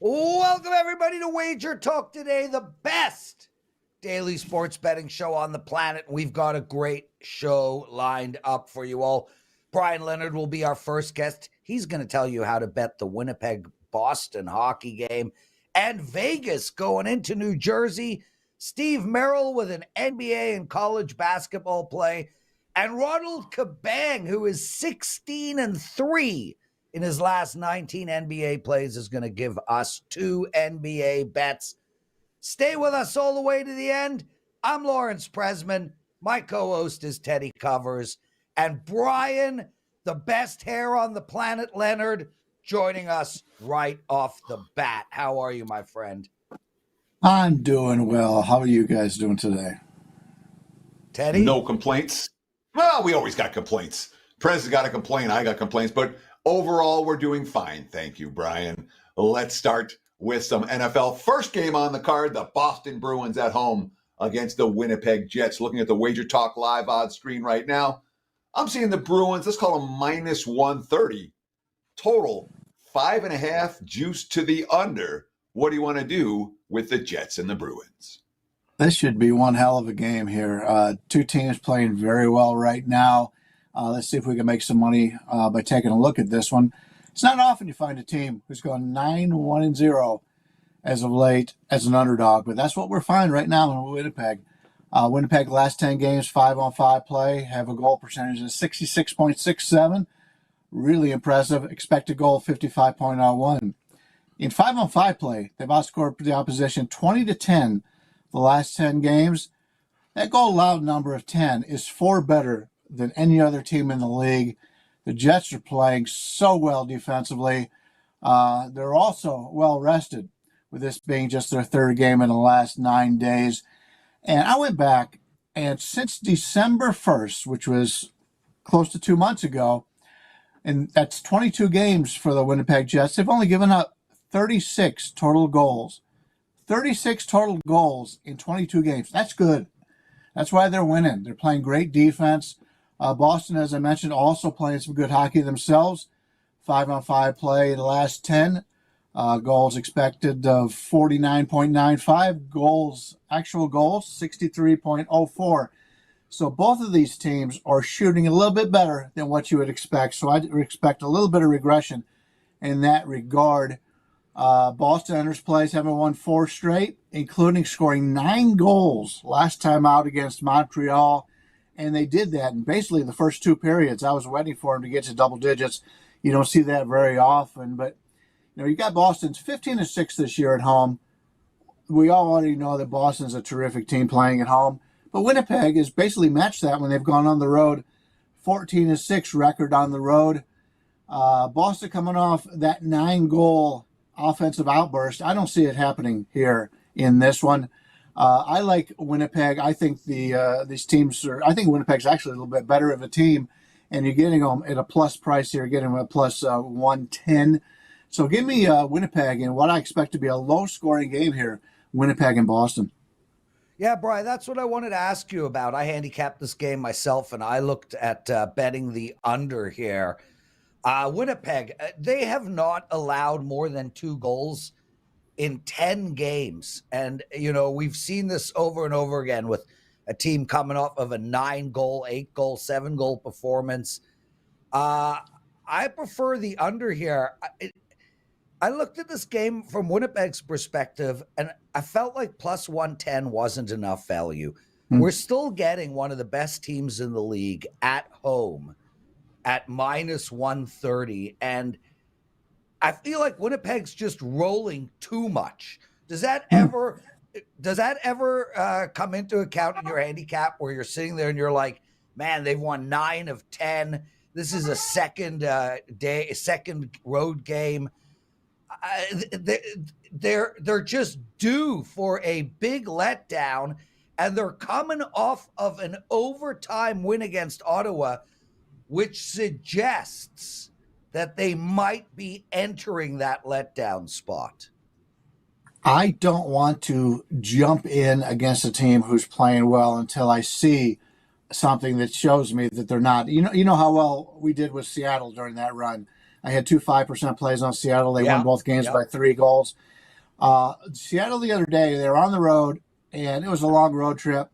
Welcome, everybody, to WagerTalk Today, the best daily sports betting show on the planet. We've got a great show lined up for you all. Bryan Leonard will be our first guest. He's going to tell you how to bet the Winnipeg-Boston hockey game and Vegas going into New Jersey. Steve Merril with an NBA and college basketball play. And Ronald Cabang, who is 16-3 in his last 19 NBA plays, is going to give us 2 NBA bets. Stay with us all the way to the end. I'm Lawrence Presman. My co-host is Teddy Covers. And Bryan, the best hair on the planet, Leonard, joining us right off the bat. How are you, my friend? I'm doing well. How are you guys doing today? Teddy? No complaints. Well, we always got complaints. Prez got a complaint. I got complaints. But overall, we're doing fine. Thank you, Bryan. Let's start with some NFL. First game on the card, the Boston Bruins at home against the Winnipeg Jets. Looking at the WagerTalk live odds screen right now, I'm seeing the Bruins, let's call them minus 130. Total 5.5, juice to the under. What do you want to do with the Jets and the Bruins? This should be one hell of a game here. Two teams playing very well right now. Let's see if we can make some money by taking a look at this one. It's not often you find a team who's gone 9-1-0 as of late as an underdog, but that's what we're finding right now in Winnipeg. Winnipeg last 10 games, 5-on-5 play, have a goal percentage of 66.67. Really impressive. Expected goal 55.01. In 5-on-5 play, they've outscored the opposition 20-10 the last 10 games. That goal allowed number of 10 is 4 better than any other team in the league. The Jets are playing so well defensively. They're also well rested, with this being just their third game in the last 9 days. And I went back, and since December 1st, which was close to 2 months ago, and that's 22 games for the Winnipeg Jets, they've only given up 36 total goals. 36 total goals in 22 games. That's good. That's why they're winning. They're playing great defense. Boston, as I mentioned, also playing some good hockey themselves. 5-on-5 play in the last 10. Goals expected of 49.95. Goals, actual goals, 63.04. So both of these teams are shooting a little bit better than what you would expect. So I expect a little bit of regression in that regard. Boston enters plays, having won 4 straight, including scoring 9 goals last time out against Montreal. And they did that in basically the first 2 periods. I was waiting for them to get to double digits. You don't see that very often. But, you got Boston's 15-6 this year at home. We all already know that Boston's a terrific team playing at home. But Winnipeg has basically matched that when they've gone on the road. 14-6 record on the road. Boston coming off that 9-goal offensive outburst. I don't see it happening here in this one. I like Winnipeg. I think these teams are. I think Winnipeg's actually a little bit better of a team, and you're getting them at a plus price here. Getting them at plus 110. So give me Winnipeg and what I expect to be a low-scoring game here. Winnipeg and Boston. Yeah, Bryan, that's what I wanted to ask you about. I handicapped this game myself, and I looked at betting the under here. Winnipeg, they have not allowed more than 2 goals in 10 games. And, we've seen this over and over again with a team coming off of a 9-goal, 8-goal, 7-goal performance. I prefer the under here. I looked at this game from Winnipeg's perspective, and I felt like plus 110 wasn't enough value. We're still getting one of the best teams in the league at home at minus 130, and I feel like Winnipeg's just rolling too much. Does that ever come into account in your handicap where you're sitting there and you're like, man, they've won 9 of 10. This is a second road game. They're just due for a big letdown, and they're coming off of an overtime win against Ottawa, which suggests that they might be entering that letdown spot. I don't want to jump in against a team who's playing well until I see something that shows me that they're not. You know how well we did with Seattle during that run. I had 2 5% plays on Seattle. They won both games by 3 goals. Seattle the other day, they were on the road, and it was a long road trip,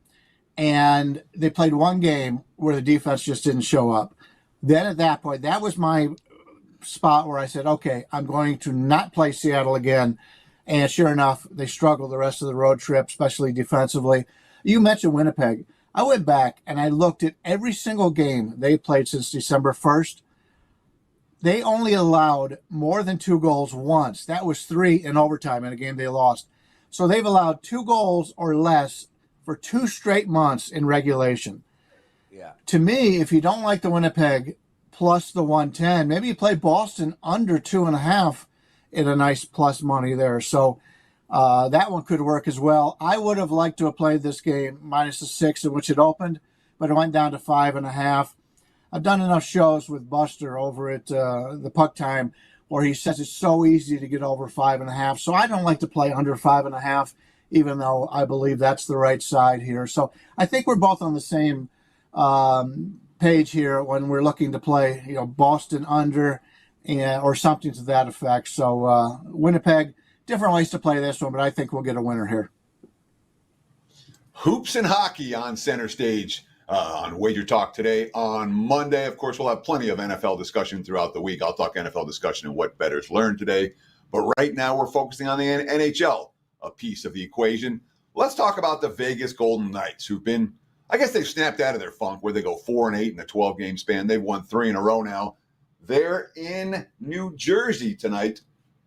and they played one game where the defense just didn't show up. Then at that point, that was my spot where I said, okay, I'm going to not play Seattle again. And sure enough, they struggled the rest of the road trip, especially defensively. You mentioned Winnipeg. I went back and I looked at every single game they played since December 1st. They only allowed more than 2 goals once. That was 3 in overtime in a game they lost. So they've allowed 2 goals or less for 2 straight months in regulation. Yeah. To me, if you don't like the Winnipeg plus the 110, maybe you play Boston under 2.5 in a nice plus money there. So that one could work as well. I would have liked to have played this game minus the 6 in which it opened, but it went down to 5.5. I've done enough shows with Buster over at the Puck Time where he says it's so easy to get over 5.5. So I don't like to play under 5.5, even though I believe that's the right side here. So I think we're both on the same page here when we're looking to play, Boston under or something to that effect. So Winnipeg, different ways to play this one, but I think we'll get a winner here. Hoops and hockey on center stage on Wager Talk today. On Monday, of course, we'll have plenty of NFL discussion throughout the week. I'll talk NFL discussion and what bettors learned today. But right now, we're focusing on the NHL, a piece of the equation. Let's talk about the Vegas Golden Knights, who've been, I guess they've snapped out of their funk where they go 4-8 in a 12-game span. They've won 3 in a row now. They're in New Jersey tonight.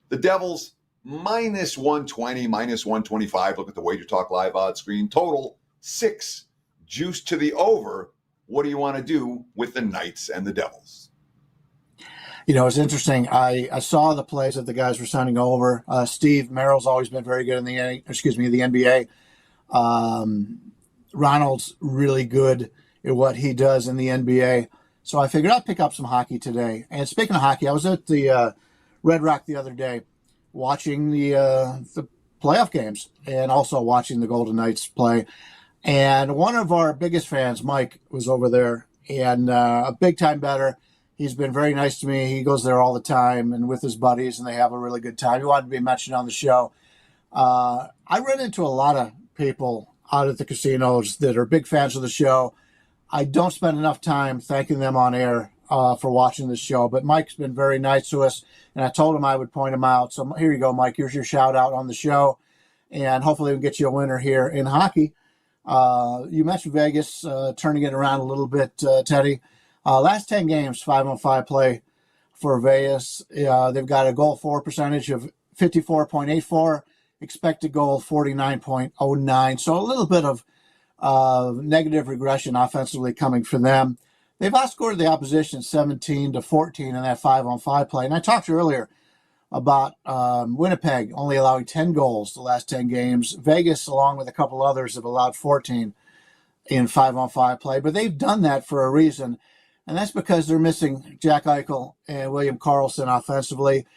The Devils minus 120, minus 125. Look at the Wager Talk live odds screen. Total 6, juice to the over. What do you want to do with the Knights and the Devils? It's interesting. I saw the plays that the guys were sending over. Steve Merrill's always been very good in the NBA. Ronald's really good at what he does in the NBA. So I figured I'd pick up some hockey today. And speaking of hockey, I was at the Red Rock the other day watching the playoff games and also watching the Golden Knights play. And one of our biggest fans, Mike, was over there, and a big-time bettor. He's been very nice to me. He goes there all the time and with his buddies, and they have a really good time. He wanted to be mentioned on the show. I run into a lot of people out at the casinos that are big fans of the show. I don't spend enough time thanking them on air for watching the show, but Mike's been very nice to us, and I told him I would point him out. So here you go, Mike. Here's your shout out on the show, and hopefully we'll get you a winner here in hockey. You mentioned Vegas turning it around a little bit, Teddy. Last 10 games, 5-on-5 play for Vegas. They've got a goal for percentage of 54.84, expected goal 49.09. So a little bit of negative regression offensively coming for them. They've outscored the opposition 17-14 in that 5-on-5 play. And I talked earlier about Winnipeg only allowing 10 goals the last 10 games. Vegas, along with a couple others, have allowed 14 in 5-on-5 play. But they've done that for a reason, and that's because they're missing Jack Eichel and William Karlsson offensively.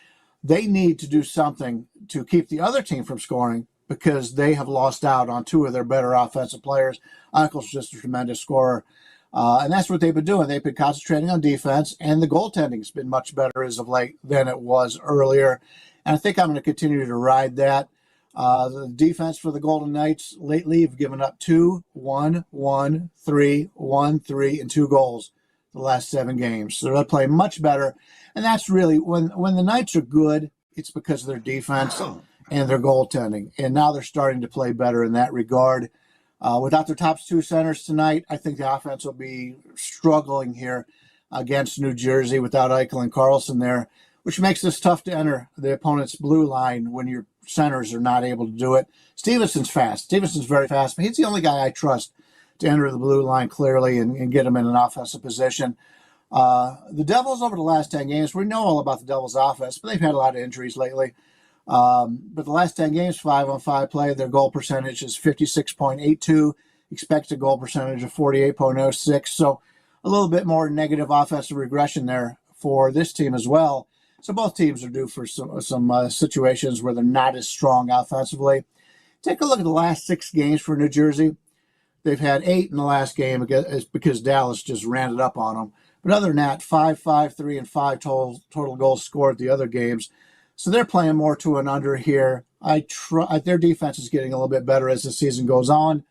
They need to do something to keep the other team from scoring because they have lost out on 2 of their better offensive players. Eichel's just a tremendous scorer. And that's what they've been doing. They've been concentrating on defense, and the goaltending has been much better as of late than it was earlier. And I think I'm going to continue to ride that. The defense for the Golden Knights lately have given up 2, 1, 1, 3, 1, 3, and 2 goals the last 7 games. So they're playing much better. And that's really, when the Knights are good, it's because of their defense and their goaltending. And now they're starting to play better in that regard. Without their top 2 centers tonight, I think the offense will be struggling here against New Jersey without Eichel and Karlsson there, which makes this tough to enter the opponent's blue line when your centers are not able to do it. Stevenson's fast. Stevenson's very fast, but he's the only guy I trust to enter the blue line clearly and get him in an offensive position. The Devils over the last 10 games, we know all about the Devils offense, but they've had a lot of injuries lately. But the last 10 games, 5-on-5 play, their goal percentage is 56.82, expected goal percentage of 48.06. So a little bit more negative offensive regression there for this team as well. So both teams are due for some situations where they're not as strong offensively. Take a look at the last 6 games for New Jersey. They've had 8 in the last game because Dallas just ran it up on them. But other than that, 5, 5, 3, and 5 total goals scored the other games. So they're playing more to an under here. Their defense is getting a little bit better as the season goes on.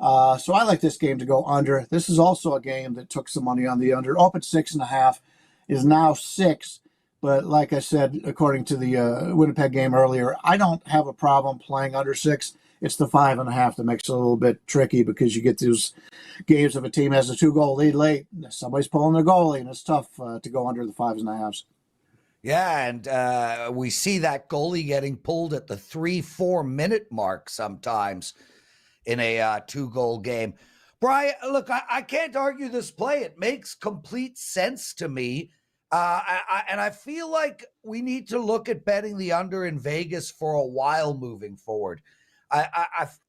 So I like this game to go under. This is also a game that took some money on the under. Open 6.5, is now 6. But like I said, according to the Winnipeg game earlier, I don't have a problem playing under 6. It's the 5.5 that makes it a little bit tricky because you get those games if a team has a 2-goal lead late, somebody's pulling their goalie, and it's tough to go under the 5.5s. Yeah, and we see that goalie getting pulled at the 3-4 minute mark sometimes in a 2-goal game. Brian, look, I can't argue this play. It makes complete sense to me. And I feel like we need to look at betting the under in Vegas for a while moving forward.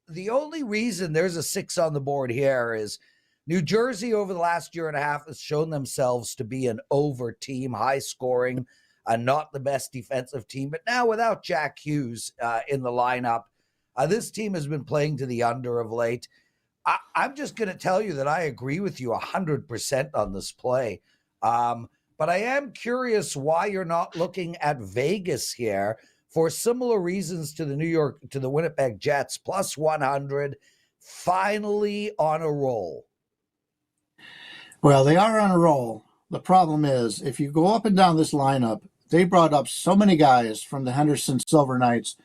The only reason there's a 6 on the board here is New Jersey over the last year and a half has shown themselves to be an over team, high scoring, not the best defensive team. But now without Jack Hughes in the lineup, this team has been playing to the under of late. I'm just going to tell you that I agree with you 100% on this play. But I am curious why you're not looking at Vegas here for similar reasons to the Winnipeg Jets, plus 100, finally on a roll. Well, they are on a roll. The problem is, if you go up and down this lineup, they brought up so many guys from the Henderson Silver Knights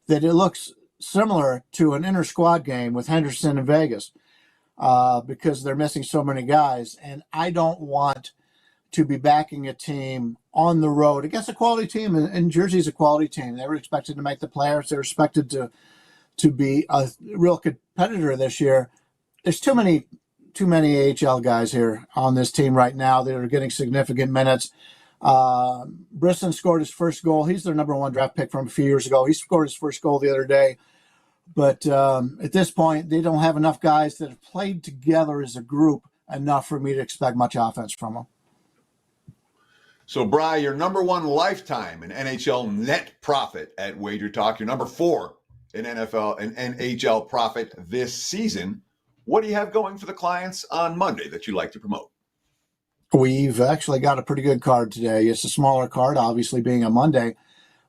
that it looks similar to an inter-squad game with Henderson and Vegas because they're missing so many guys. And I don't want to be backing a team on the road against a quality team, and Jersey's a quality team. They were expected to make the playoffs. They were expected to be a real competitor this year. There's too many AHL guys here on this team right now that are getting significant minutes. Brisson scored his first goal. He's their number 1 draft pick from a few years ago. He scored his first goal the other day. But at this point, they don't have enough guys that have played together as a group enough for me to expect much offense from them. So, Bri, your number 1 lifetime in NHL net profit at WagerTalk. Your number 4 in NFL and NHL profit this season. What do you have going for the clients on Monday that you'd like to promote? We've actually got a pretty good card today. It's a smaller card, obviously being a Monday.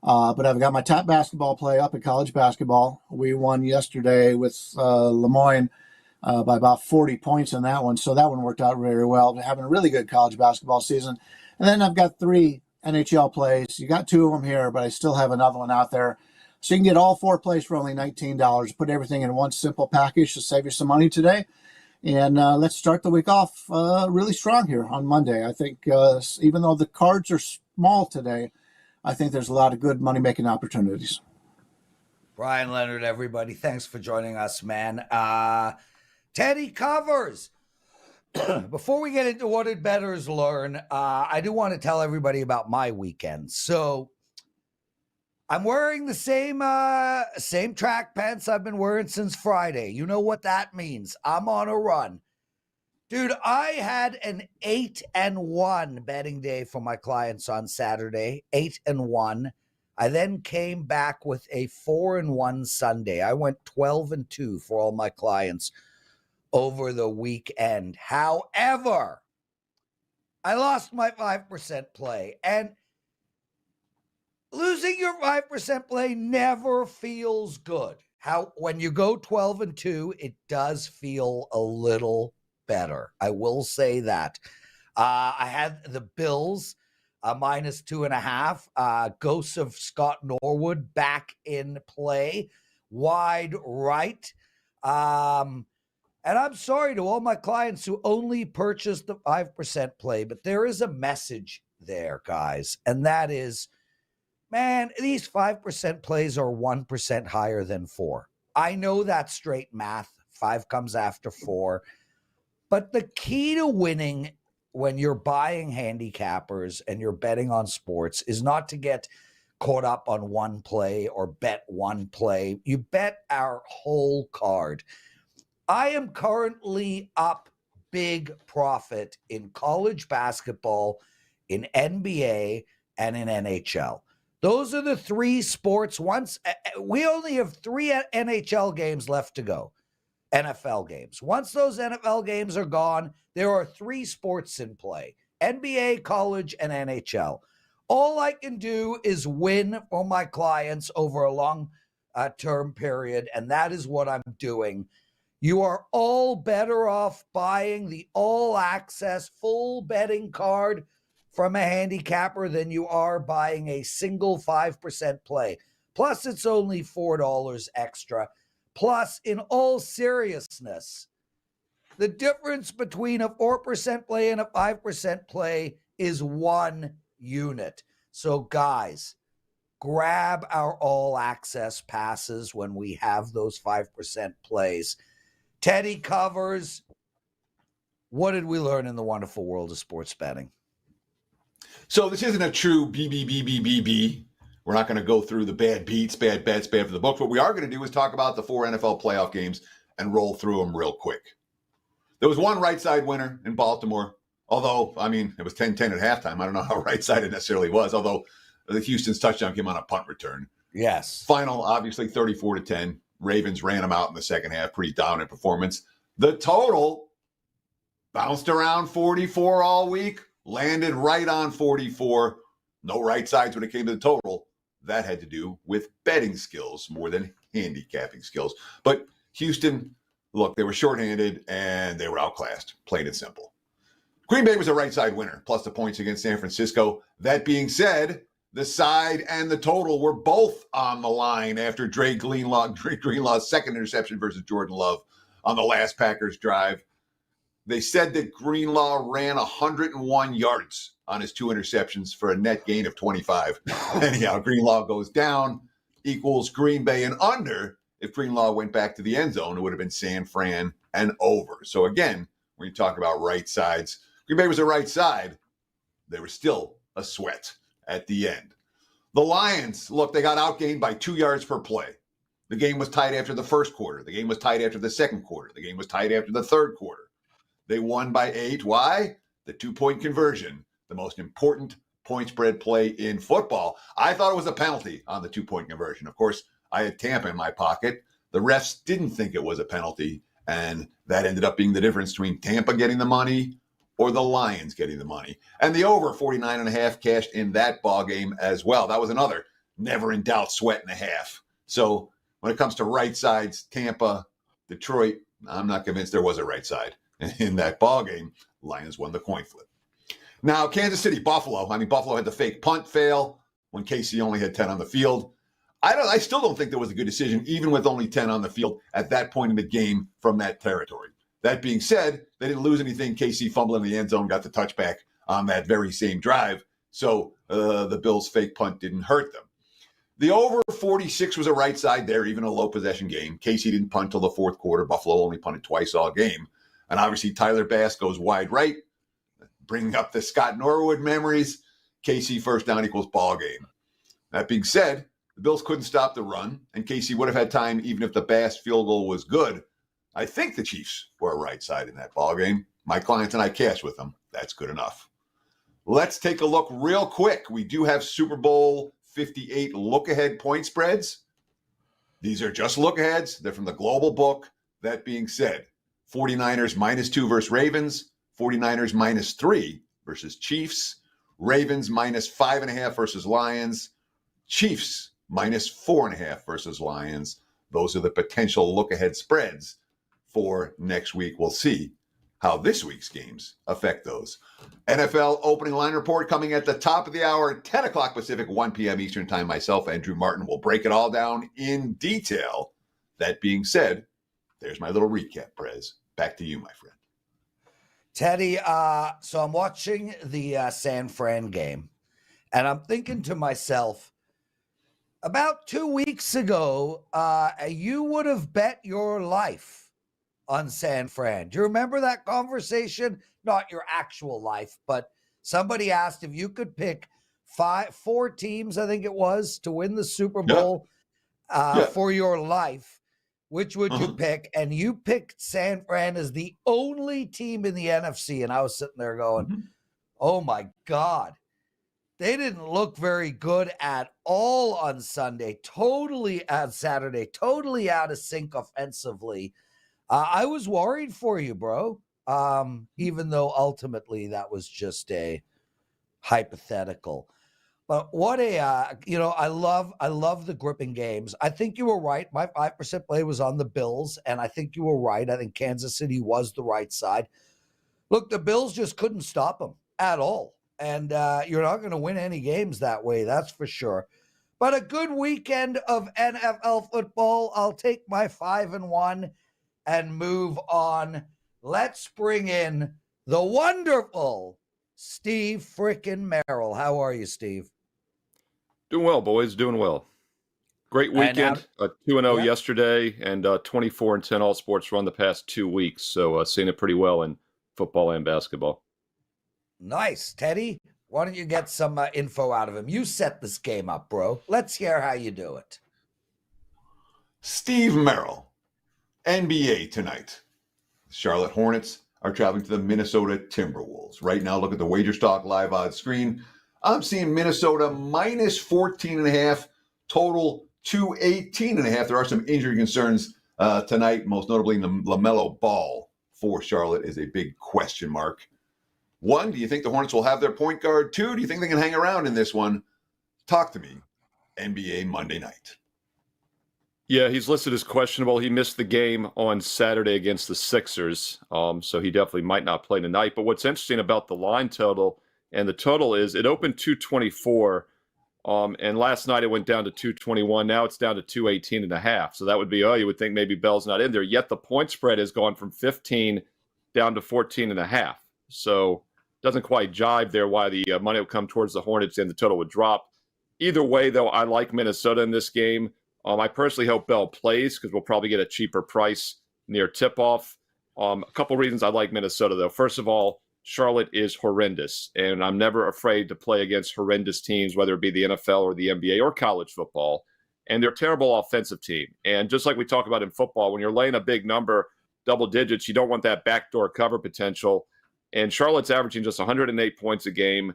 But I've got my top basketball play up in college basketball. We won yesterday with Le Moyne by about 40 points in that one. So that one worked out very well. We're having a really good college basketball season. And then I've got 3 NHL plays. You got 2 of them here, but I still have another one out there. So you can get all 4 plays for only $19. Put everything in one simple package to save you some money today. And let's start the week off really strong here on Monday. I think even though the cards are small today, I think there's a lot of good money-making opportunities. Bryan Leonard, everybody, thanks for joining us, man. Teddy covers. Before we get into what did bettors learn, I do want to tell everybody about my weekend. So I'm wearing the same track pants I've been wearing since Friday. You know what that means. I'm on a run. Dude, I had an 8-1 betting day for my clients on Saturday, 8-1. I then came back with a 4-1 Sunday. I went 12-2 for all my clients over the weekend. However, I lost my 5% play, and losing your 5% play never feels good. When you go 12-2, it does feel a little better. I will say that. I had the Bills minus 2.5. Ghosts of Scott Norwood back in play, wide right. And I'm sorry to all my clients who only purchased the 5% play, but there is a message there, guys. And that is, man, these 5% plays are 1% higher than 4. I know that's straight math. 5 comes after 4. But the key to winning when you're buying handicappers and you're betting on sports is not to get caught up on one play or bet one play. You bet our whole card. I am currently up big profit in college basketball, in NBA, and in NHL. Those are the 3 sports. We only have 3 NHL games left to go, NFL games. Once those NFL games are gone, there are 3 sports in play, NBA, college, and NHL. All I can do is win for my clients over a long term period, and that is what I'm doing. You are all better off buying the all-access full betting card from a handicapper than you are buying a single 5% play. Plus, it's only $4 extra. Plus, in all seriousness, the difference between a 4% play and a 5% play is 1 unit. So, guys, grab our all-access passes when we have those 5% plays. Teddy covers. What did we learn in the wonderful world of sports betting? So this isn't a true BBBBBB. We're not going to go through the bad beats, bad bets, bad for the books. What we are going to do is talk about the 4 NFL playoff games and roll through them real quick. There was one right side winner in Baltimore, although, I mean, it was 10-10 at halftime. I don't know how right side it necessarily was, although the Houston's touchdown came on a punt return. Yes. Final, obviously, 34-10. Ravens ran them out in the second half. Pretty dominant performance. The total bounced around 44 all week, landed right on 44. No right sides when it came to the total. That had to do with betting skills more than handicapping skills. But Houston, look, they were shorthanded and they were outclassed, plain and simple. Green Bay was a right side winner, plus the points against San Francisco. That being said, the side and the total were both on the line after Drake Greenlaw's second interception versus Jordan Love on the last Packers drive. They said that Greenlaw ran 101 yards on his 2 interceptions for a net gain of 25. Anyhow, Greenlaw goes down, equals Green Bay and under. If Greenlaw went back to the end zone, it would have been San Fran and over. So again, when you talk about right sides, Green Bay was a right side. They were still a sweat at the end. The Lions, look, they got outgained by 2 yards per play. The game was tied after the first quarter. The game was tied after the second quarter. The game was tied after the third quarter. They won by 8. Why? The 2-point conversion, the most important point spread play in football. I thought it was a penalty on the 2-point conversion. Of course, I had Tampa in my pocket. The refs didn't think it was a penalty, and that ended up being the difference between Tampa getting the money or the Lions getting the money. And the over 49.5 cashed in that ball game as well. That was another never in doubt sweat and a half. So when it comes to right sides, Tampa, Detroit, I'm not convinced there was a right side in that ball game. Lions won the coin flip. Now, Kansas City, Buffalo. Buffalo had the fake punt fail when KC only had 10 on the field. I still don't think there was a good decision, even with only 10 on the field at that point in the game from that territory. That being said, they didn't lose anything. KC fumbled in the end zone, got the touchback on that very same drive. So the Bills' fake punt didn't hurt them. The over 46 was a right side there, even a low possession game. KC didn't punt till the fourth quarter. Buffalo only punted twice all game. And obviously Tyler Bass goes wide right, bringing up the Scott Norwood memories. KC first down equals ball game. That being said, the Bills couldn't stop the run, and KC would have had time even if the Bass field goal was good. I think the Chiefs were a right side in that ball game. My clients and I cashed with them. That's good enough. Let's take a look real quick. We do have Super Bowl 58 look-ahead point spreads. These are just look-aheads. They're from the Global Book. That being said, 49ers -2 versus Ravens, 49ers -3 versus Chiefs, Ravens -5.5 versus Lions, Chiefs -4.5 versus Lions. Those are the potential look-ahead spreads for next week. We'll see how this week's games affect those. NFL opening line report coming at the top of the hour, 10 o'clock Pacific, 1 p.m. Eastern time. Myself, Andrew Martin, will break it all down in detail. That being said, there's my little recap, Prez. Back to you, my friend. Teddy, so I'm watching the San Fran game, and I'm thinking to myself, about 2 weeks ago, you would have bet your life on San Fran. Do you remember that conversation? Not your actual life, but somebody asked if you could pick 4 teams, I think it was, to win the Super Bowl for your life. Which would you pick? And you picked San Fran as the only team in the NFC. And I was sitting there going, oh my God. They didn't look very good at all on Saturday, totally out of sync offensively. I was worried for you, bro. Even though ultimately that was just a hypothetical. But what a I love the gripping games. I think you were right. My 5% play was on the Bills, and I think you were right. I think Kansas City was the right side. Look, the Bills just couldn't stop them at all, and you're not going to win any games that way. That's for sure. But a good weekend of NFL football. I'll take my 5-1 and move on. Let's bring in the wonderful Steve frickin' Merril. How are you, Steve? Doing well, boys. Doing well. Great weekend. 2-0 yesterday, and 24-10 all sports run the past 2 weeks. So seeing it pretty well in football and basketball. Nice. Teddy, why don't you get some info out of him? You set this game up, bro. Let's hear how you do it. Steve Merril, NBA tonight. Charlotte Hornets are traveling to the Minnesota Timberwolves. Right now, look at the WagerTalk live odds screen. I'm seeing Minnesota minus 14.5, total 218.5. There are some injury concerns tonight, most notably in the LaMelo Ball for Charlotte is a big question mark. 1, do you think the Hornets will have their point guard? 2, do you think they can hang around in this one? Talk to me. NBA Monday night. Yeah, he's listed as questionable. He missed the game on Saturday against the Sixers, so he definitely might not play tonight. But what's interesting about the line total, and the total is it opened 224, and last night it went down to 221. Now it's down to 218.5. So that would be, you would think maybe Bell's not in there. Yet the point spread has gone from 15 down to 14.5. So doesn't quite jive there why the money would come towards the Hornets and the total would drop. Either way, though, I like Minnesota in this game. I personally hope Bell plays because we'll probably get a cheaper price near tip-off. A couple reasons I like Minnesota, though. First of all, Charlotte is horrendous, and I'm never afraid to play against horrendous teams, whether it be the NFL or the NBA or college football. And they're a terrible offensive team. And just like we talk about in football, when you're laying a big number, double digits, you don't want that backdoor cover potential. And Charlotte's averaging just 108 points a game.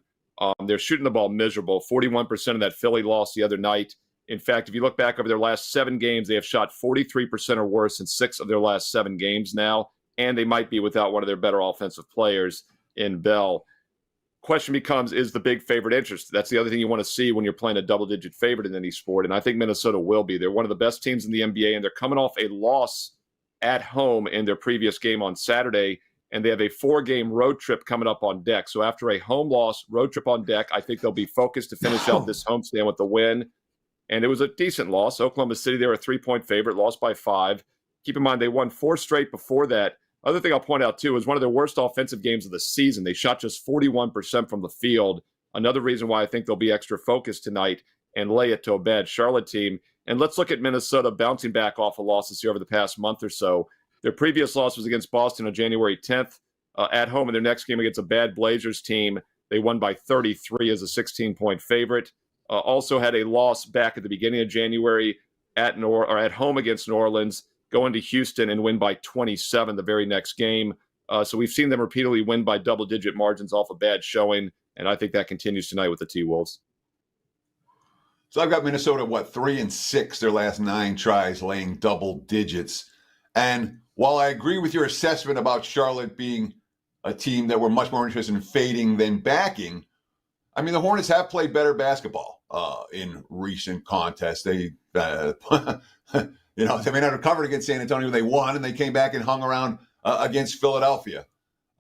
They're shooting the ball miserable. 41% of that Philly loss the other night. In fact, if you look back over their last 7 games, they have shot 43% or worse in 6 of their last 7 games now, and they might be without one of their better offensive players in Bell. Question becomes, is the big favorite interest? That's the other thing you want to see when you're playing a double-digit favorite in any sport, and I think Minnesota will be. They're one of the best teams in the NBA, and they're coming off a loss at home in their previous game on Saturday, and they have a 4-game road trip coming up on deck. So after a home loss, road trip on deck, I think they'll be focused to finish out this homestand with the win. And it was a decent loss. Oklahoma City, they were a 3-point favorite, lost by 5. Keep in mind, they won 4 straight before that. Other thing I'll point out, too, is one of their worst offensive games of the season. They shot just 41% from the field. Another reason why I think they'll be extra focused tonight and lay it to a bad Charlotte team. And let's look at Minnesota bouncing back off of losses here over the past month or so. Their previous loss was against Boston on January 10th. At home in their next game against a bad Blazers team, they won by 33 as a 16-point favorite. Also had a loss back at the beginning of January at home against New Orleans, go into Houston and win by 27 the very next game. So we've seen them repeatedly win by double-digit margins off a bad showing, and I think that continues tonight with the T-Wolves. So I've got Minnesota, 3-6 their last 9 tries, laying double digits. And while I agree with your assessment about Charlotte being a team that we're much more interested in fading than backing, I mean, the Hornets have played better basketball in recent contests. They, they may not have covered against San Antonio. They won, and they came back and hung around against Philadelphia.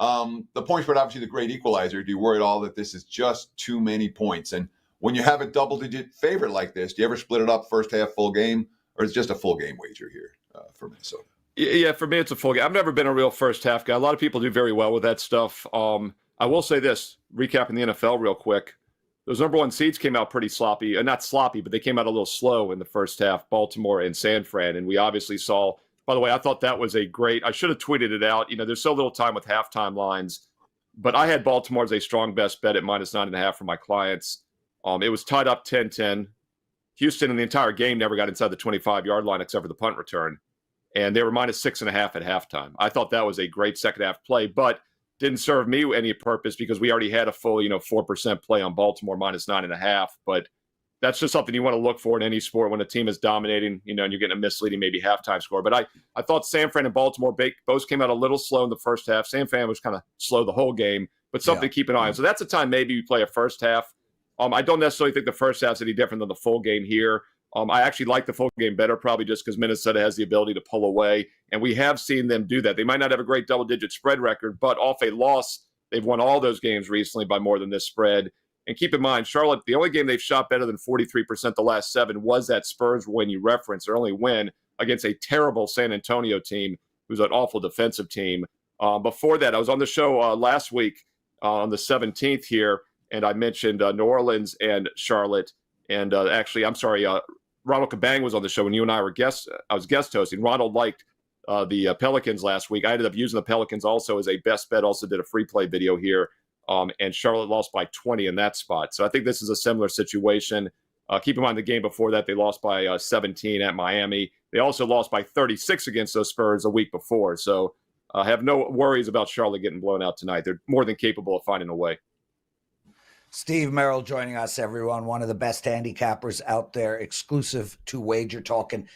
The point spread, obviously, the great equalizer. Do you worry at all that this is just too many points? And when you have a double-digit favorite like this, do you ever split it up first half, full game, or is it just a full game wager here for Minnesota? Yeah, for me, it's a full game. I've never been a real first half guy. A lot of people do very well with that stuff. I will say this, recapping the NFL real quick. Those number 1 seeds came out pretty sloppy. Not sloppy, but they came out a little slow in the first half, Baltimore and San Fran. And we obviously saw, by the way, I thought that was I should have tweeted it out. There's so little time with halftime lines. But I had Baltimore as a strong best bet at minus 9.5 for my clients. It was tied up 10-10. Houston in the entire game never got inside the 25-yard line except for the punt return. And they were minus 6.5 at halftime. I thought that was a great second half play, but didn't serve me any purpose because we already had a full, 4% play on Baltimore minus 9.5. But that's just something you want to look for in any sport when a team is dominating, and you're getting a misleading maybe halftime score. But I thought San Fran and Baltimore both came out a little slow in the first half. San Fran was kind of slow the whole game, but something to keep an eye on. So that's a time maybe you play a first half. I don't necessarily think the first half's any different than the full game here. I actually like the full game better, probably just because Minnesota has the ability to pull away, and we have seen them do that. They might not have a great double-digit spread record, but off a loss, they've won all those games recently by more than this spread. And keep in mind, Charlotte, the only game they've shot better than 43% the last 7 was that Spurs win you referenced, their only win against a terrible San Antonio team who's an awful defensive team. Before that, I was on the show last week on the 17th here, and I mentioned New Orleans and Charlotte. And Ronald Cabang was on the show when you and I were guests. I was guest hosting. Ronald liked the Pelicans last week. I ended up using the Pelicans also as a best bet. Also did a free play video here. And Charlotte lost by 20 in that spot. So I think this is a similar situation. Keep in mind the game before that, they lost by 17 at Miami. They also lost by 36 against those Spurs a week before. So I have no worries about Charlotte getting blown out tonight. They're more than capable of finding a way. Steve Merril joining us, everyone. One of the best handicappers out there, exclusive to Wager Talk. And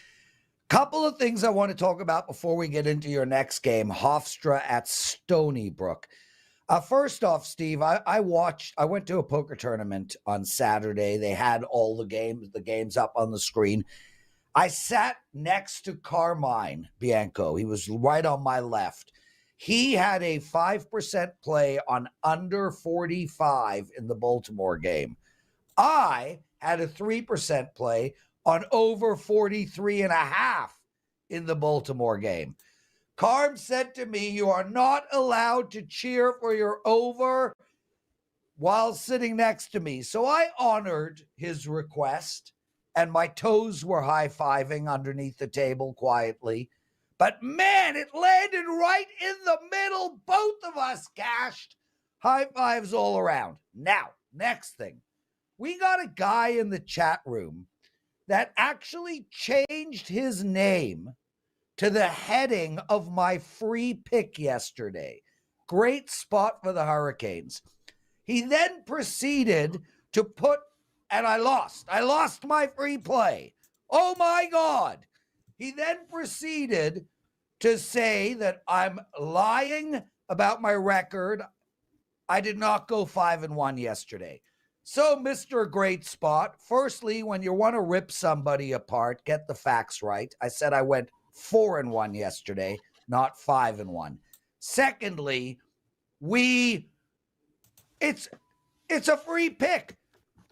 couple of things I want to talk about before we get into your next game, Hofstra at Stony Brook. First off, Steve, I went to a poker tournament on Saturday. They had all the games up on the screen. I sat next to Carmine Bianco. He was right on my left. He had a 5% play on under 45 in the Baltimore game. I had a 3% play on over 43.5 in the Baltimore game. Carm said to me, you are not allowed to cheer for your over while sitting next to me. So I honored his request, and my toes were high-fiving underneath the table quietly. But man, it landed right in the middle. Both of us cashed. High fives all around. Now, next thing. We got a guy in the chat room that actually changed his name to the heading of my free pick yesterday. Great spot for the Hurricanes. He then proceeded to put, and I lost. I lost my free play. Oh my God. He then proceeded to say that I'm lying about my record. I did not go 5-1 yesterday. So, Mr. Great Spot, firstly, when you want to rip somebody apart, get the facts right. I said I went 4-1 yesterday, not 5-1. Secondly, it's a free pick.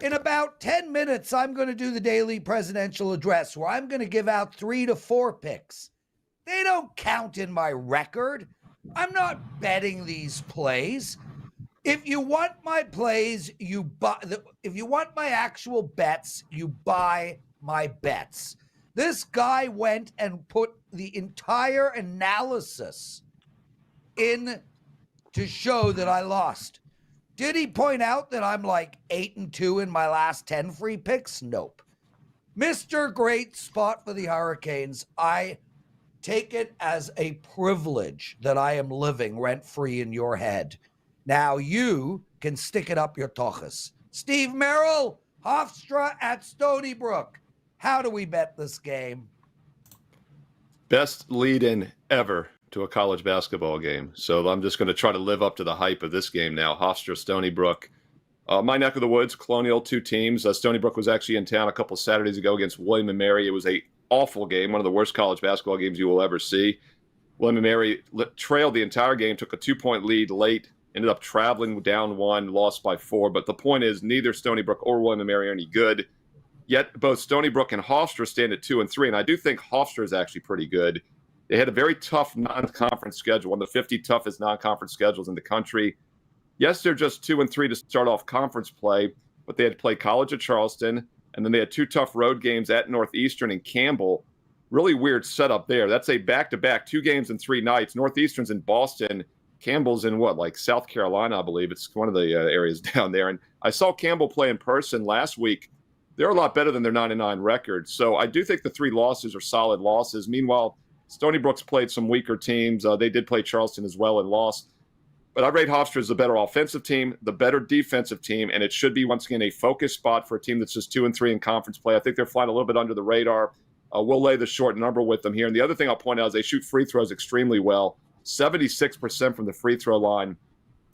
In about 10 minutes, I'm going to do the daily presidential address where I'm going to give out 3 to 4 picks. They don't count in my record. I'm not betting these plays. If you want my plays, you buy. If you want my actual bets, you buy my bets. This guy went and put the entire analysis in to show that I lost. Did he point out that I'm like 8-2 in my last 10 free picks? Nope. Mr. Great Spot for the Hurricanes, I take it as a privilege that I am living rent-free in your head. Now you can stick it up your tochas. Steve Merril, Hofstra at Stony Brook. How do we bet this game? Best lead-in ever to a college basketball game. So I'm just going to try to live up to the hype of this game now. Hofstra, Stony Brook. My neck of the woods, Colonial, 2 teams. Stony Brook was actually in town a couple Saturdays ago against William & Mary. It was a awful game, one of the worst college basketball games you will ever see. William & Mary trailed the entire game, took a 2-point lead late, ended up traveling down 1, lost by 4. But the point is, neither Stony Brook or William & Mary are any good. Yet both Stony Brook and Hofstra stand at 2-3, and I do think Hofstra is actually pretty good. They had a very tough non-conference schedule, one of the 50 toughest non-conference schedules in the country. Yes, they're just 2-3 to start off conference play, but they had to play College of Charleston, and then they had 2 tough road games at Northeastern and Campbell. Really weird setup there. That's a back-to-back, 2 games in 3 nights. Northeastern's in Boston. Campbell's in South Carolina, I believe. It's one of the areas down there. And I saw Campbell play in person last week. They're a lot better than their 9-9 record. So I do think the 3 losses are solid losses. Meanwhile, Stony Brook's played some weaker teams. They did play Charleston as well and lost. But I rate Hofstra as the better offensive team, the better defensive team, and it should be, once again, a focus spot for a team that's just 2-3 in conference play. I think they're flying a little bit under the radar. We'll lay the short number with them here. And the other thing I'll point out is they shoot free throws extremely well, 76% from the free throw line.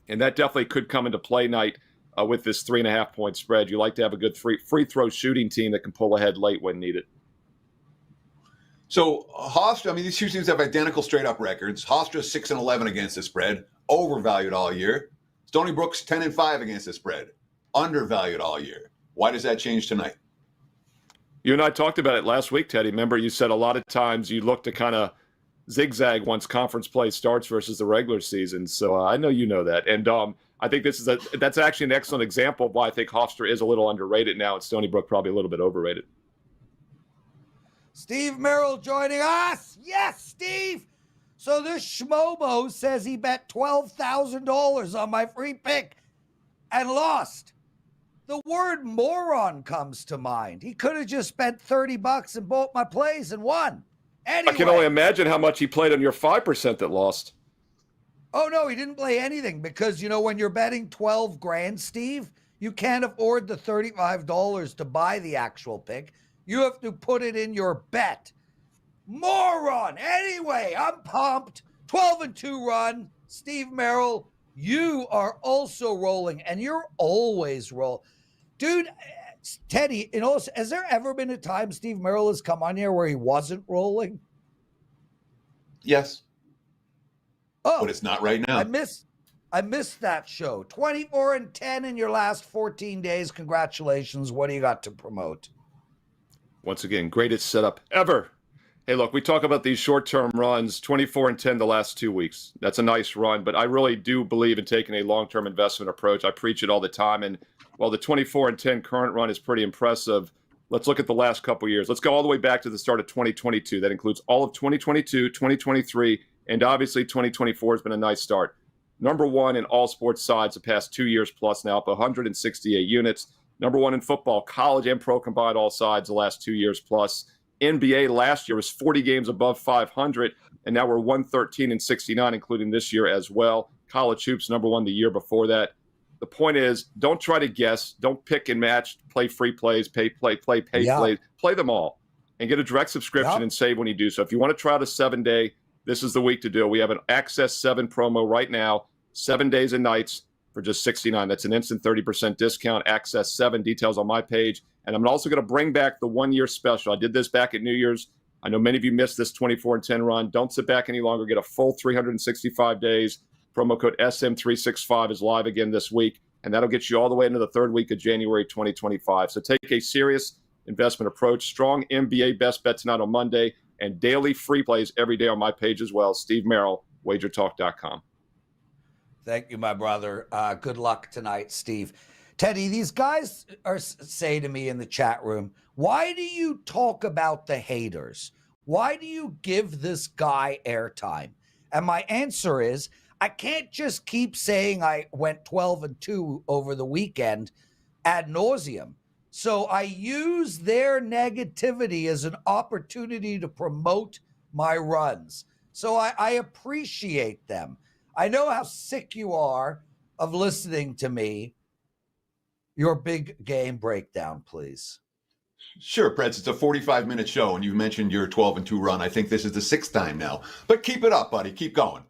And that definitely could come into play with this 3.5-point spread. You like to have a good free throw shooting team that can pull ahead late when needed. So Hofstra, these two teams have identical straight-up records. Hofstra 6-11 against the spread, overvalued all year. Stony Brook's 10-5 against the spread, undervalued all year. Why does that change tonight? You and I talked about it last week, Teddy. Remember, you said a lot of times you look to kind of zigzag once conference play starts versus the regular season. So I know you know that. And I think that's actually an excellent example of why I think Hofstra is a little underrated now and Stony Brook probably a little bit overrated. Steve Merril joining us. Yes, Steve. So this schmobo says he bet $12,000 on my free pick and lost. The word moron comes to mind. He could have just spent $30 and bought my plays and won. Anyway. I can only imagine how much he played on your 5% that lost. Oh, no, he didn't play anything because, when you're betting 12 grand, Steve, you can't afford the $35 to buy the actual pick. You have to put it in your bet. Moron. Anyway, I'm pumped. 12-2 run. Steve Merril, you are also rolling, and you're always rolling. Dude, Teddy, has there ever been a time Steve Merril has come on here where he wasn't rolling? Yes. Oh, but it's not right now. I missed that show. 24-10 in your last 14 days. Congratulations. What do you got to promote? Once again, greatest setup ever. Hey, look, we talk about these short-term runs, 24-10 the last 2 weeks. That's a nice run, but I really do believe in taking a long-term investment approach. I preach it all the time, and while the 24-10 current run is pretty impressive, let's look at the last couple years. Let's go all the way back to the start of 2022. That includes all of 2022, 2023, and obviously 2024 has been a nice start. Number one in all sports sides the past 2 years plus now, up 168 units. Number one in football, college and pro combined all sides the last 2 years plus. NBA last year was 40 games above 500, and now we're 113-69, including this year as well. College hoops, number one the year before that. The point is, don't try to guess. Don't pick and match. Play free plays, pay plays. Play them all and get a direct subscription and save when you do so. If you want to try out a 7-day, this is the week to do it. We have an Access 7 promo right now, 7 days and nights for just $69. That's an instant 30% discount. Access 7, details on my page. And I'm also going to bring back the 1-year special. I did this back at New Year's. I know many of you missed this 24-10 run. Don't sit back any longer. Get a full 365 days. Promo code SM365 is live again this week, and that'll get you all the way into the third week of January 2025. So take a serious investment approach. Strong NBA best bet tonight on Monday, and daily free plays every day on my page as well. Steve Merril, WagerTalk.com. Thank you, my brother. Good luck tonight, Steve. Teddy, these guys say to me in the chat room, why do you talk about the haters? Why do you give this guy airtime? And my answer is, I can't just keep saying I went 12-2 over the weekend ad nauseum. So I use their negativity as an opportunity to promote my runs. So I appreciate them. I know how sick you are of listening to me. Your big game breakdown, please. Sure, Prez. It's a 45-minute show, and you mentioned your 12-2 run. I think this is the 6th time now. But keep it up, buddy. Keep going.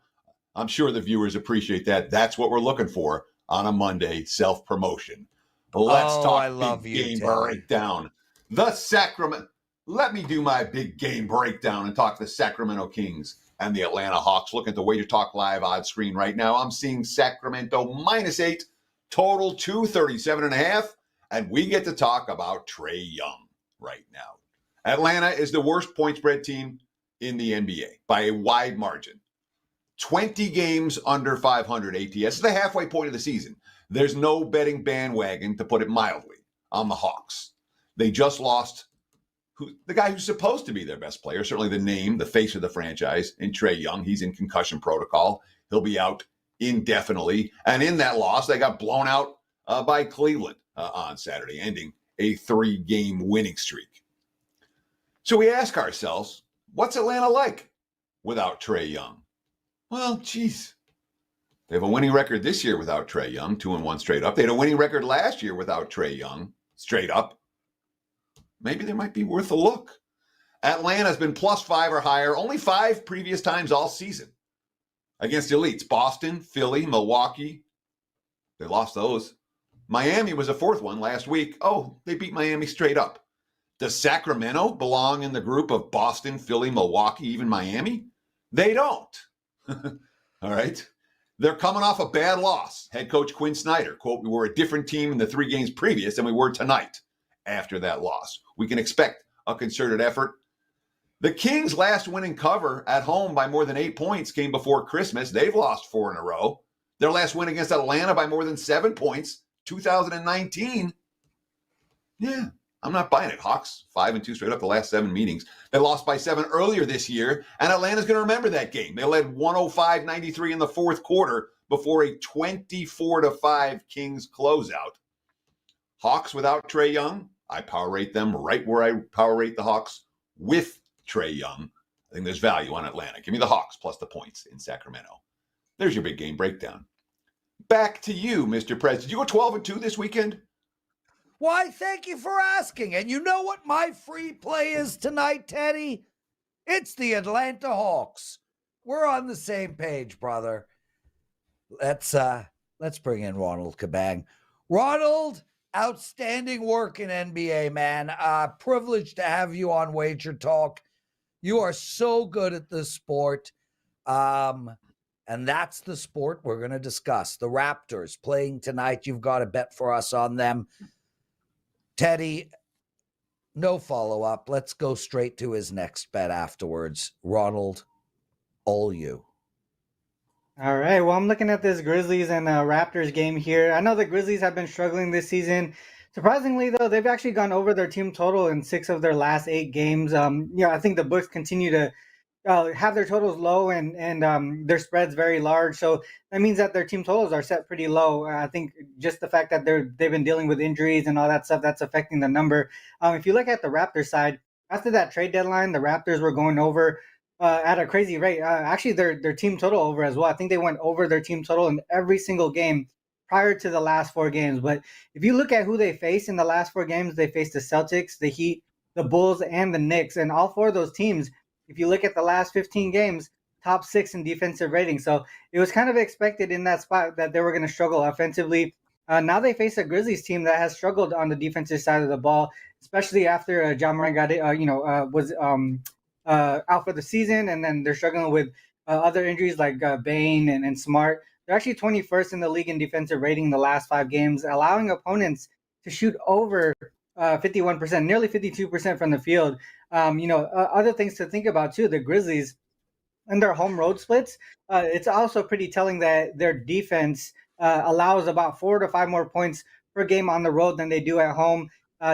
I'm sure the viewers appreciate that. That's what we're looking for on a Monday, self-promotion. Let's talk big game breakdown. The Sacramento. Let me do my big game breakdown and talk the Sacramento Kings and the Atlanta Hawks. Look at the WagerTalk Live odds screen right now. I'm seeing Sacramento -8, total 237.5, and we get to talk about Trae Young right now. Atlanta is the worst point spread team in the NBA by a wide margin. 20 games under 500 ATS. This is the halfway point of the season. There's no betting bandwagon, to put it mildly, on the Hawks. They just lost the guy who's supposed to be their best player, certainly the name, the face of the franchise, in Trae Young. He's in concussion protocol. He'll be out indefinitely. And in that loss, they got blown out by Cleveland on Saturday, ending a 3-game winning streak. So we ask ourselves, what's Atlanta like without Trae Young? Well, geez. They have a winning record this year without Trae Young, 2-1 straight up. They had a winning record last year without Trae Young, straight up. Maybe they might be worth a look. Atlanta's been +5 or higher only 5 previous times all season against elites. Boston, Philly, Milwaukee. They lost those. Miami was a fourth one last week. Oh, they beat Miami straight up. Does Sacramento belong in the group of Boston, Philly, Milwaukee, even Miami? They don't. All right. They're coming off a bad loss. Head coach Quinn Snyder, quote, "We were a different team in the 3 games previous than we were tonight after that loss. We can expect a concerted effort." The Kings' last winning cover at home by more than 8 points came before Christmas. They've lost 4 in a row. Their last win against Atlanta by more than 7 points, 2019. Yeah, I'm not buying it. Hawks 5-2 straight up the last 7 meetings. They lost by 7 earlier this year, and Atlanta's going to remember that game. They led 105-93 in the fourth quarter before a 24-5 Kings closeout. Hawks without Trae Young, I power rate them right where I power rate the Hawks with Trae Young. I think there's value on Atlanta. Give me the Hawks plus the points in Sacramento. There's your big game breakdown. Back to you, Mr. Prez. Did you go 12-2 this weekend? Why, thank you for asking. And you know what my free play is tonight, Teddy? It's the Atlanta Hawks. We're on the same page, brother. Let's bring in Ronald Cabang. Ronald, outstanding work in NBA, man. Privileged to have you on Wager Talk. You are so good at this sport. And that's the sport we're going to discuss. The Raptors playing tonight. You've got a bet for us on them. Teddy, no follow-up. Let's go straight to his next bet afterwards. Ronald, all you. All right. Well, I'm looking at this Grizzlies and Raptors game here. I know the Grizzlies have been struggling this season. Surprisingly, though, they've actually gone over their team total in 6 of their last 8 games. I think the books continue to have their totals low and their spreads very large. So that means that their team totals are set pretty low. I think just the fact that they've been dealing with injuries and all that stuff, that's affecting the number. If you look at the Raptors side, after that trade deadline, the Raptors were going over at a crazy rate. Actually, their team total over as well. I think they went over their team total in every single game prior to the last 4 games. But if you look at who they faced in the last 4 games, they faced the Celtics, the Heat, the Bulls, and the Knicks. And all 4 of those teams, if you look at the last 15 games, top 6 in defensive rating. So it was kind of expected in that spot that they were going to struggle offensively. Now they face a Grizzlies team that has struggled on the defensive side of the ball, especially after Ja Morant was out for the season, and then they're struggling with other injuries like Bane and Smart. They're actually 21st in the league in defensive rating in the last 5 games, allowing opponents to shoot over 51%, nearly 52% from the field. Other things to think about too, the Grizzlies and their home road splits, it's also pretty telling that their defense allows about 4 to 5 more points per game on the road than they do at home.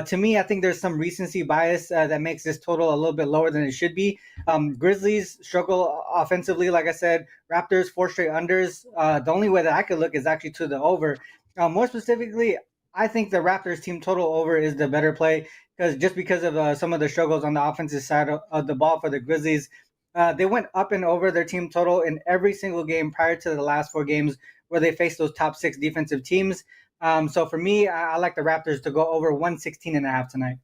To me, I think there's some recency bias that makes this total a little bit lower than it should be. Grizzlies struggle offensively, like I said. Raptors 4 straight unders. The only way that I could look is actually to the over. More specifically, I think the Raptors team total over is the better play because of some of the struggles on the offensive side of the ball for the Grizzlies. They went up and over their team total in every single game prior to the last 4 games where they faced those top 6 defensive teams. So for me, I like the Raptors to go over 116.5 tonight.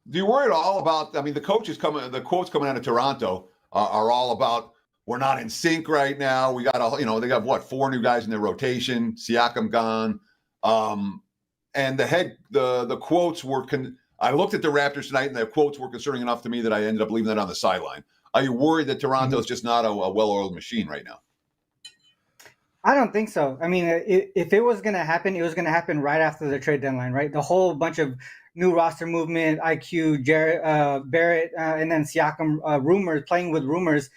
Do you worry at all about, the quotes coming out of Toronto are all about, we're not in sync right now. We got, they got 4 new guys in their rotation, Siakam gone. And the quotes were, I looked at the Raptors tonight and the quotes were concerning enough to me that I ended up leaving that on the sideline. Are you worried that Toronto's just not a well-oiled machine right now? I don't think so. If it was going to happen, it was going to happen right after the trade deadline, right? The whole bunch of new roster movement, IQ, Barrett, and then Siakam playing with rumors.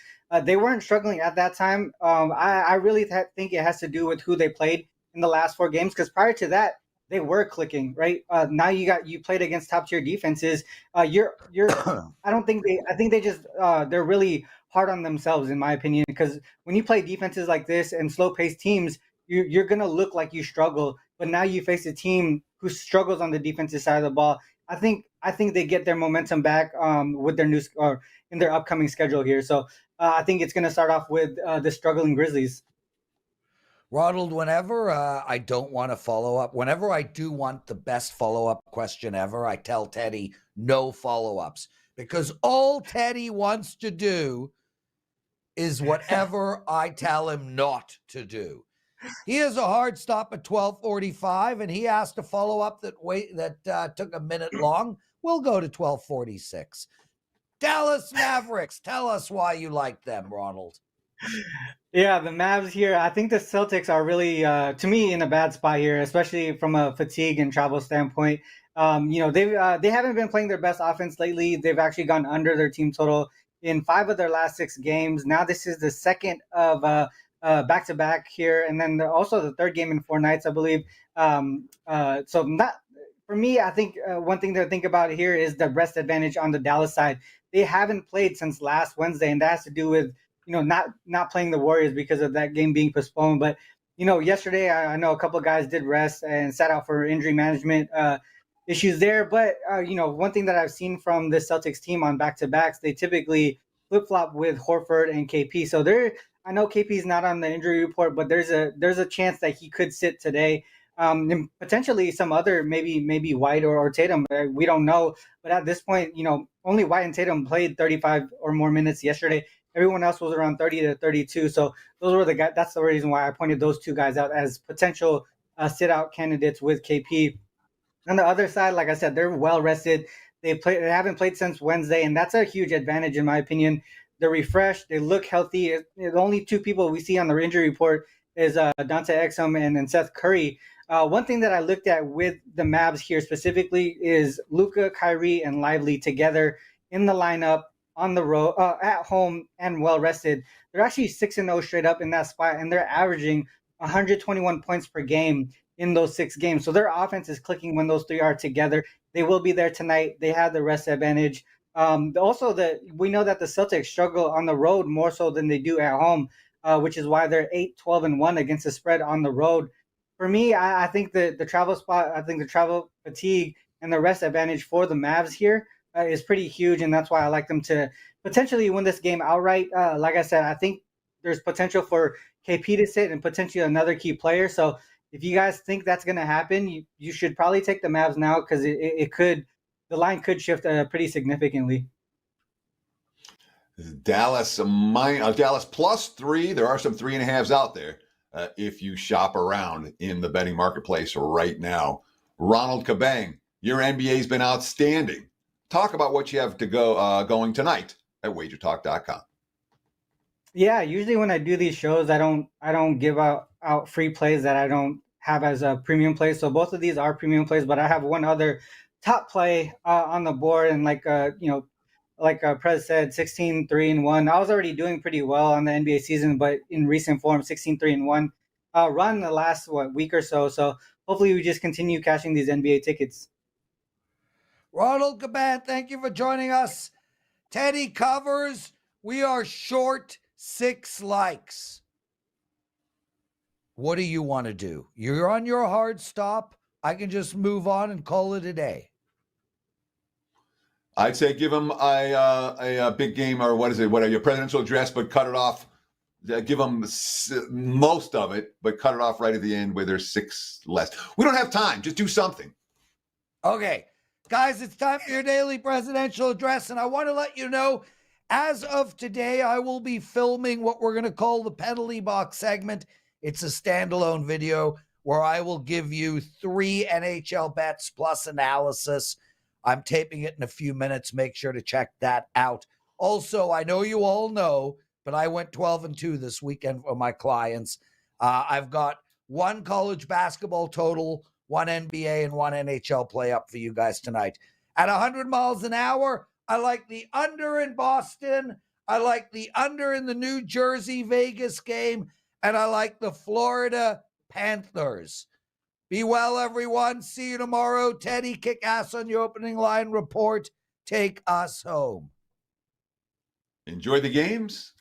They weren't struggling at that time. I really think it has to do with who they played in the last 4 games, because prior to that, they were clicking, right? Now you played against top tier defenses. I think they just they're really hard on themselves, in my opinion, because when you play defenses like this and slow paced teams, you're gonna look like you struggle. But now you face a team who struggles on the defensive side of the ball. I think they get their momentum back with their in their upcoming schedule here. So I think it's gonna start off with the struggling Grizzlies. Ronald, whenever I don't want to follow up, whenever I do want the best follow-up question ever, I tell Teddy no follow-ups, because all Teddy wants to do is whatever I tell him not to do. He has a hard stop at 12:45, and he asked a follow-up that took a minute long. We'll go to 12:46. Dallas Mavericks, tell us why you like them, Ronald. Yeah, the Mavs here. I think the Celtics are really, to me, in a bad spot here, especially from a fatigue and travel standpoint. They haven't been playing their best offense lately. They've actually gone under their team total in 5 of their last 6 games. Now this is the second of back-to-back here, and then also the third game in 4 nights, I believe. So not for me. I think one thing to think about here is the rest advantage on the Dallas side. They haven't played since last Wednesday, and that has to do with not playing the Warriors because of that game being postponed. But yesterday I know a couple of guys did rest and sat out for injury management issues there. But one thing that I've seen from the Celtics team on back-to-backs, they typically flip-flop with Horford and KP. So I know KP is not on the injury report, but there's a chance that he could sit today. And potentially some other, maybe White or Tatum. We don't know. But at this point, only White and Tatum played 35 or more minutes yesterday. Everyone else was around 30 to 32. So those were the guys. That's the reason why I pointed those 2 guys out as potential sit-out candidates with KP. On the other side, like I said, they're well rested. They haven't played since Wednesday, and that's a huge advantage in my opinion. They're refreshed. They look healthy. The only 2 people we see on the injury report is Dante Exum and Seth Curry. One thing that I looked at with the Mavs here specifically is Luka, Kyrie, and Lively together in the lineup on the road, at home, and well rested. They're actually 6-0 straight up in that spot, and they're averaging 121 points per game in those 6 games. So their offense is clicking when those 3 are together. They will be there tonight. They have the rest advantage. Also, we know that the Celtics struggle on the road more so than they do at home, which is why they're 8-12-1 against the spread on the road. For me, I think the travel spot, I think the travel fatigue and the rest advantage for the Mavs here is pretty huge, and that's why I like them to potentially win this game outright. Like I said, I think there's potential for KP to sit and potentially another key player. So if you guys think that's going to happen, you should probably take the Mavs now because the line could shift pretty significantly. Dallas +3. There are some 3.5s out there if you shop around in the betting marketplace right now. Ronald Cabang, your NBA's been outstanding. Talk about what you have to go going tonight at WagerTalk.com. Yeah, usually when I do these shows, I don't give out free plays that I don't have as a premium play. So both of these are premium plays, but I have one other top play on the board, and like Prez said, 16-3-1. I was already doing pretty well on the NBA season, but in recent form, 16-3-1. Run the last week or so. So hopefully we just continue cashing these NBA tickets. Ronald Cabang, thank you for joining us. Teddy covers. We are short 6 likes. What do you want to do? You're on your hard stop. I can just move on and call it a day. I'd say give him a big game, or what are your presidential address, but cut it off. Give them most of it, but cut it off right at the end where there's 6 less. We don't have time. Just do something. Okay. Guys, it's time for your daily presidential address, and I want to let you know, as of today, I will be filming what we're going to call the penalty box segment. It's a standalone video where I will give you 3 NHL bets plus analysis. I'm taping it in a few minutes. Make sure to check that out. Also, I know you all know, but I went 12-2 this weekend for my clients. I've got 1 college basketball total, 1 NBA, and 1 NHL play up for you guys tonight. At 100 miles an hour, I like the under in Boston. I like the under in the New Jersey-Vegas game. And I like the Florida Panthers. Be well, everyone. See you tomorrow. Teddy, kick ass on your opening line report. Take us home. Enjoy the games.